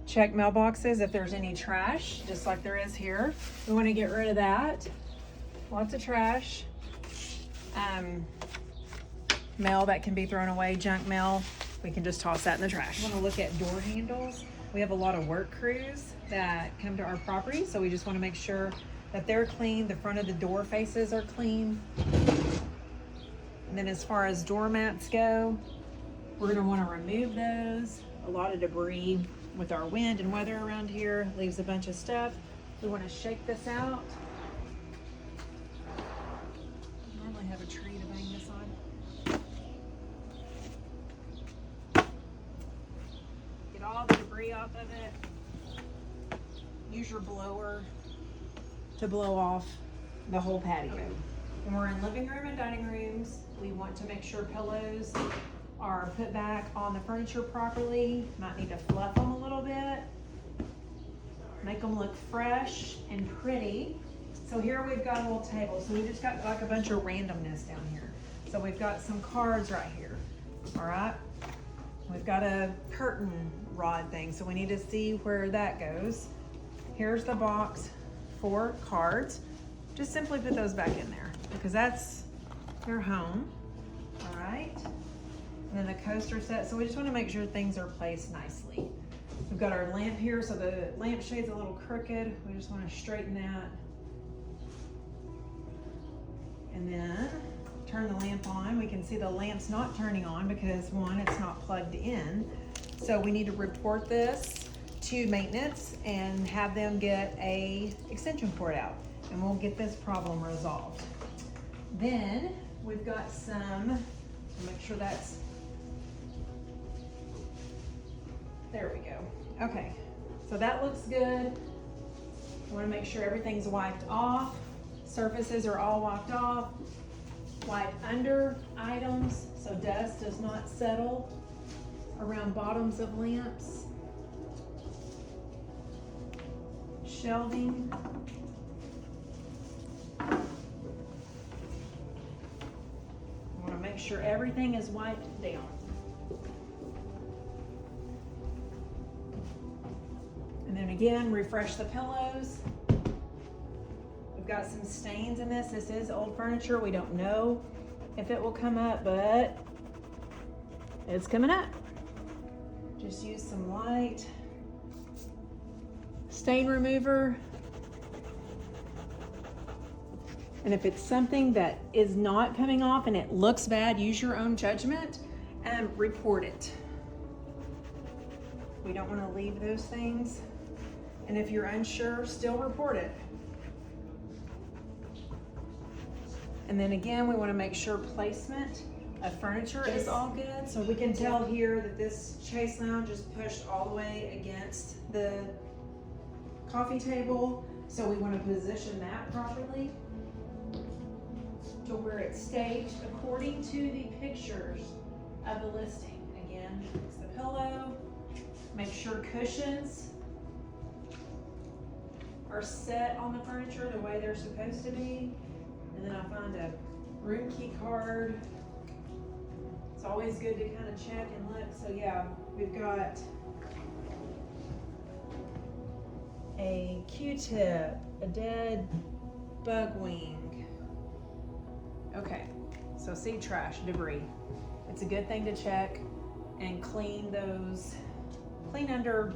check mailboxes if there's any trash, just like there is here. We want to get rid of that. Lots of trash. Mail that can be thrown away, junk mail, we can just toss that in the trash. We want to look at door handles. We have a lot of work crews that come to our property, so we just want to make sure that they're clean. The front of the door faces are clean. And then as far as doormats go, we're going to want to remove those. A lot of debris with our wind and weather around here leaves a bunch of stuff. We want to shake this out. I normally have a tree to bang this on. Get all the debris off of it. Use your blower to blow off the whole patio. Okay. When we're in living room and dining rooms, we want to make sure pillows are put back on the furniture properly. Might need to fluff them a little bit. Make them look fresh and pretty. So here we've got a little table. So we just got like a bunch of randomness down here. So we've got some cards right here. All right. We've got a curtain rod thing. So we need to see where that goes. Here's the box for cards. Just simply put those back in there because that's their home. All right. And then the coaster set. So we just want to make sure things are placed nicely. We've got our lamp here. So the lamp shade's a little crooked. We just want to straighten that. And then turn the lamp on. We can see the lamp's not turning on because one, it's not plugged in. So we need to report this to maintenance and have them get a extension cord out. And we'll get this problem resolved. Then we've got some, make sure that's, there we go. Okay, so that looks good. I want to make sure everything's wiped off. Surfaces are all wiped off. Wipe under items so dust does not settle around bottoms of lamps. Shelving. I want to make sure everything is wiped down. And then again, refresh the pillows. We've got some stains in this. This is old furniture. We don't know if it will come up, but it's coming up. Just use some light stain remover. And if it's something that is not coming off and it looks bad, use your own judgment and report it. We don't want to leave those things. And if you're unsure, still report it. And then again, we want to make sure placement of furniture is all good. So we can tell here that this chaise lounge is pushed all the way against the coffee table. So we want to position that properly to where it's staged according to the pictures of the listing. Again, fix the pillow. Make sure cushions are set on the furniture the way they're supposed to be. And then I find a room key card. It's always good to kind of check and look. So yeah, we've got a Q-tip, a dead bug wing. Okay, so see trash, debris. It's a good thing to check and clean those, clean under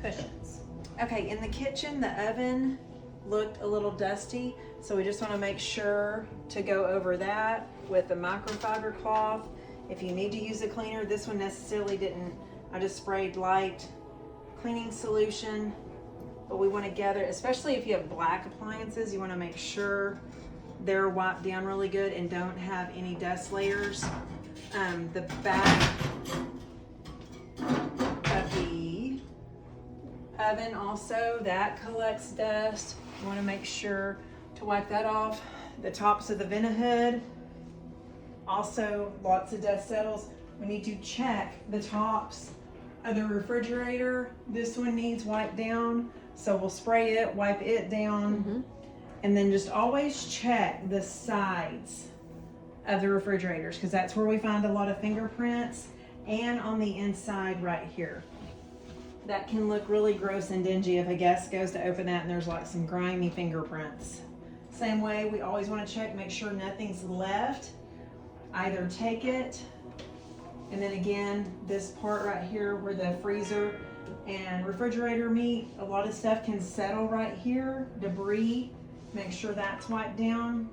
cushions. Okay, in the kitchen, the oven looked a little dusty, so we just want to make sure to go over that with a microfiber cloth. If you need to use a cleaner, this one necessarily didn't. I just sprayed light cleaning solution, but we want to gather, especially if you have black appliances, you want to make sure they're wiped down really good and don't have any dust layers. The back of the oven also, that collects dust. You want to make sure to wipe that off. The tops of the vent hood, also lots of dust settles. We need to check the tops of the refrigerator. This one needs wiped down, so we'll spray it, wipe it down, and then just always check the sides of the refrigerators because that's where we find a lot of fingerprints, and on the inside right here. that can look really gross and dingy if a guest goes to open that and there's like some grimy fingerprints. Same way, we always want to check, make sure nothing's left. Either take it, and then again, this part right here where the freezer and refrigerator meet, a lot of stuff can settle right here, debris. Make sure that's wiped down.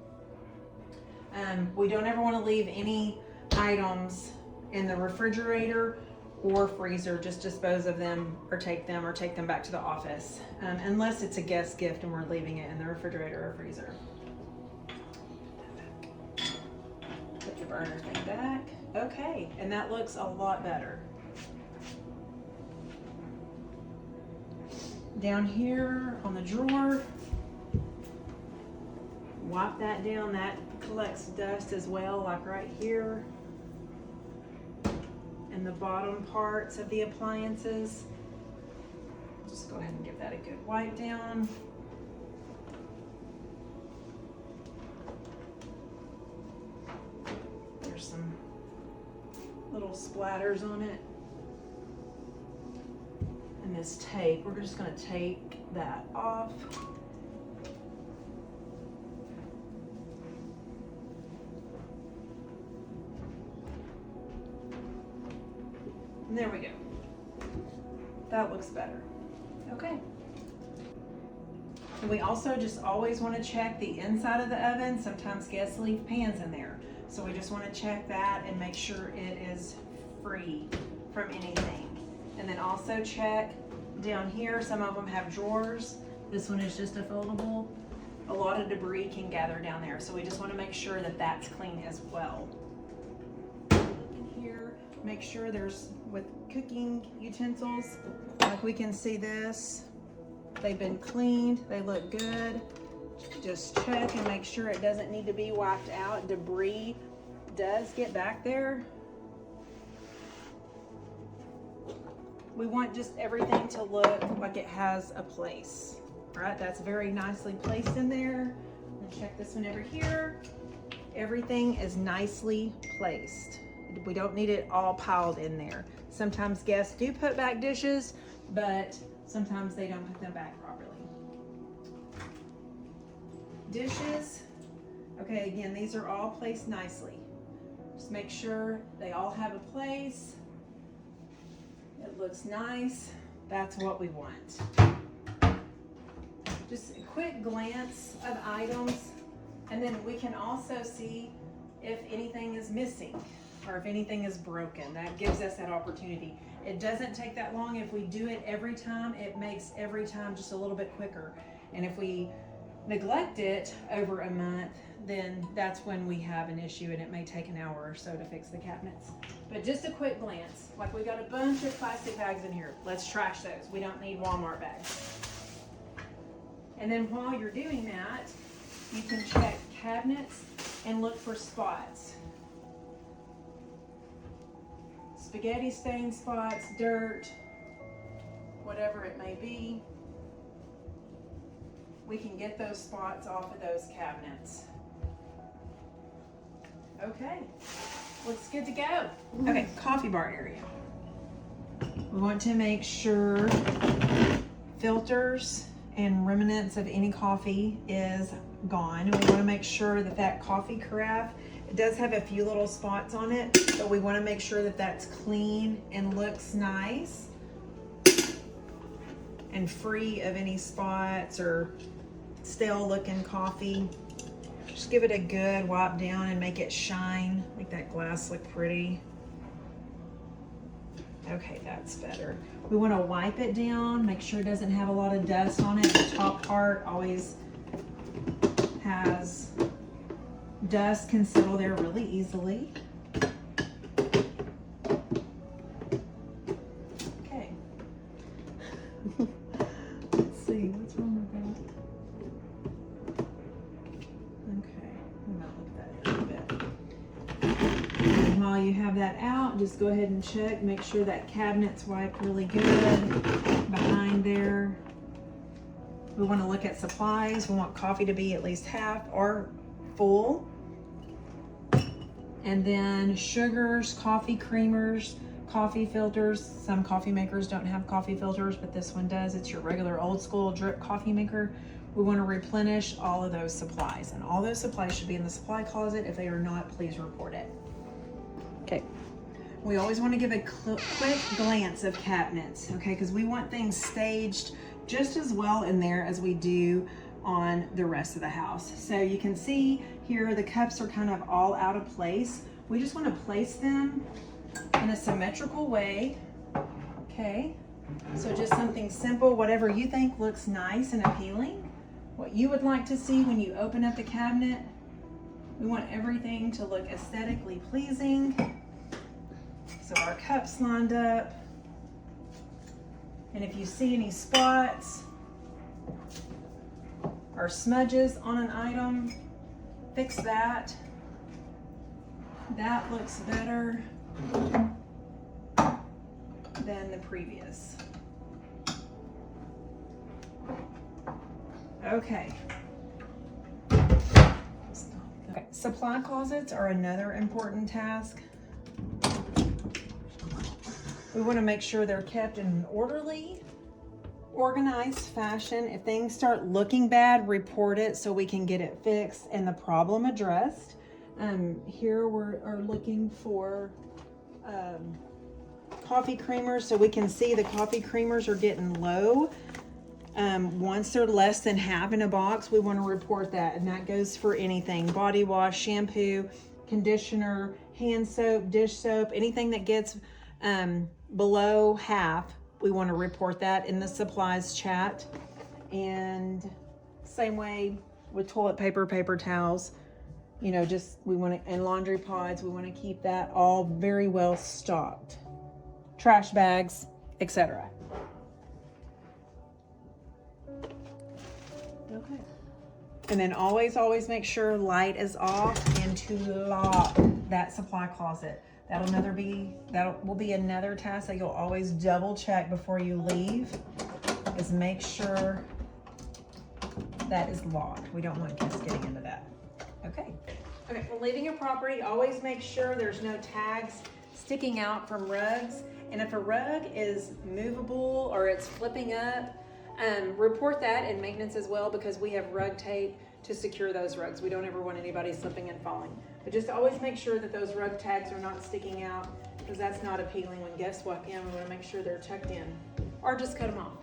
We don't ever want to leave any items in the refrigerator or freezer. Just dispose of them or take them back to the office, unless it's a guest gift and we're leaving it in the refrigerator or freezer. Put your burner thing back. Okay, and that looks a lot better. Down here on the drawer, wipe that down. That collects dust as well, like right here. And the bottom parts of the appliances. Just go ahead and give that a good wipe down. There's some little splatters on it. And this tape, we're just going to take that off. And there we go. That looks better. Okay. And we also just always want to check the inside of the oven. Sometimes guests leave pans in there. So we just want to check that and make sure it is free from anything. And then also check down here. Some of them have drawers. This one is just a foldable. A lot of debris can gather down there. So we just want to make sure that that's clean as well. In here, make sure there's, with cooking utensils, like we can see this, they've been cleaned, they look good. Just check and make sure it doesn't need to be wiped out. Debris does get back there. We want just everything to look like it has a place, right? That's very nicely placed in there. And check this one over here. Everything is nicely placed. We don't need it all piled in there. Sometimes guests do put back dishes, but sometimes they don't put them back properly. Dishes, okay, again, these are all placed nicely. Just make sure they all have a place. It looks nice. That's what we want. Just a quick glance of items, and then we can also see if anything is missing or if anything is broken. That gives us that opportunity. It doesn't take that long. If we do it every time, it makes every time just a little bit quicker. And if we neglect it over a month, then that's when we have an issue, and it may take an hour or so to fix the cabinets. But just a quick glance, like we got a bunch of plastic bags in here. Let's trash those. We don't need Walmart bags. And then while you're doing that, you can check cabinets and look for spots. Spaghetti stain spots, dirt, whatever it may be. We can get those spots off of those cabinets. Okay, looks good to go. Okay, coffee bar area. We want to make sure filters and remnants of any coffee is gone. We want to make sure that that coffee carafe, it does have a few little spots on it, but we want to make sure that that's clean and looks nice and free of any spots or stale looking coffee. Just give it a good wipe down and make it shine, make that glass look pretty. Okay, that's better. We want to wipe it down, make sure it doesn't have a lot of dust on it. The top part always has dust, can settle there really easily. Okay. Let's see, what's wrong with that? Okay, we might look at that in a bit. And while you have that out, just go ahead and check, make sure that cabinet's wiped really good behind there. We want to look at supplies. We want coffee to be at least half or full. And then sugars, coffee creamers, coffee filters. Some coffee makers don't have coffee filters, but this one does. It's your regular old school drip coffee maker. We want to replenish all of those supplies, and all those supplies should be in the supply closet. If they are not, please report it. Okay. We always want to give a quick glance of cabinets, okay, because we want things staged just as well in there as we do on the rest of the house. So you can see here the cups are kind of all out of place. We just want to place them in a symmetrical way, okay? So just something simple, whatever you think looks nice and appealing, what you would like to see when you open up the cabinet. We want everything to look aesthetically pleasing. So our cups lined up. And if you see any spots or smudges on an item, fix that. That looks better than the previous. Okay. Okay. Supply closets are another important task. We want to make sure they're kept in an orderly, organized fashion. If things start looking bad, report it so we can get it fixed and the problem addressed. Here we are looking for coffee creamers, so we can see the coffee creamers are getting low. Once they're less than half in a box, we want to report that, and that goes for anything: body wash, shampoo, conditioner, hand soap, dish soap, anything that gets below half, we want to report that in the supplies chat. And same way with toilet paper, paper towels, you know, just we want to, and laundry pods, we want to keep that all very well stocked. Trash bags, etc. Okay. And then always make sure light is off, and to lock that supply closet. That will be another task that you'll always double check before you leave, is make sure that is locked. We don't want guests getting into that. Okay. Okay, when leaving your property, always make sure there's no tags sticking out from rugs. And if a rug is movable or it's flipping up, report that in maintenance as well, because we have rug tape to secure those rugs. We don't ever want anybody slipping and falling. But just always make sure that those rug tags are not sticking out, because that's not appealing when guests walk in. We want to make sure they're tucked in, or just cut them off.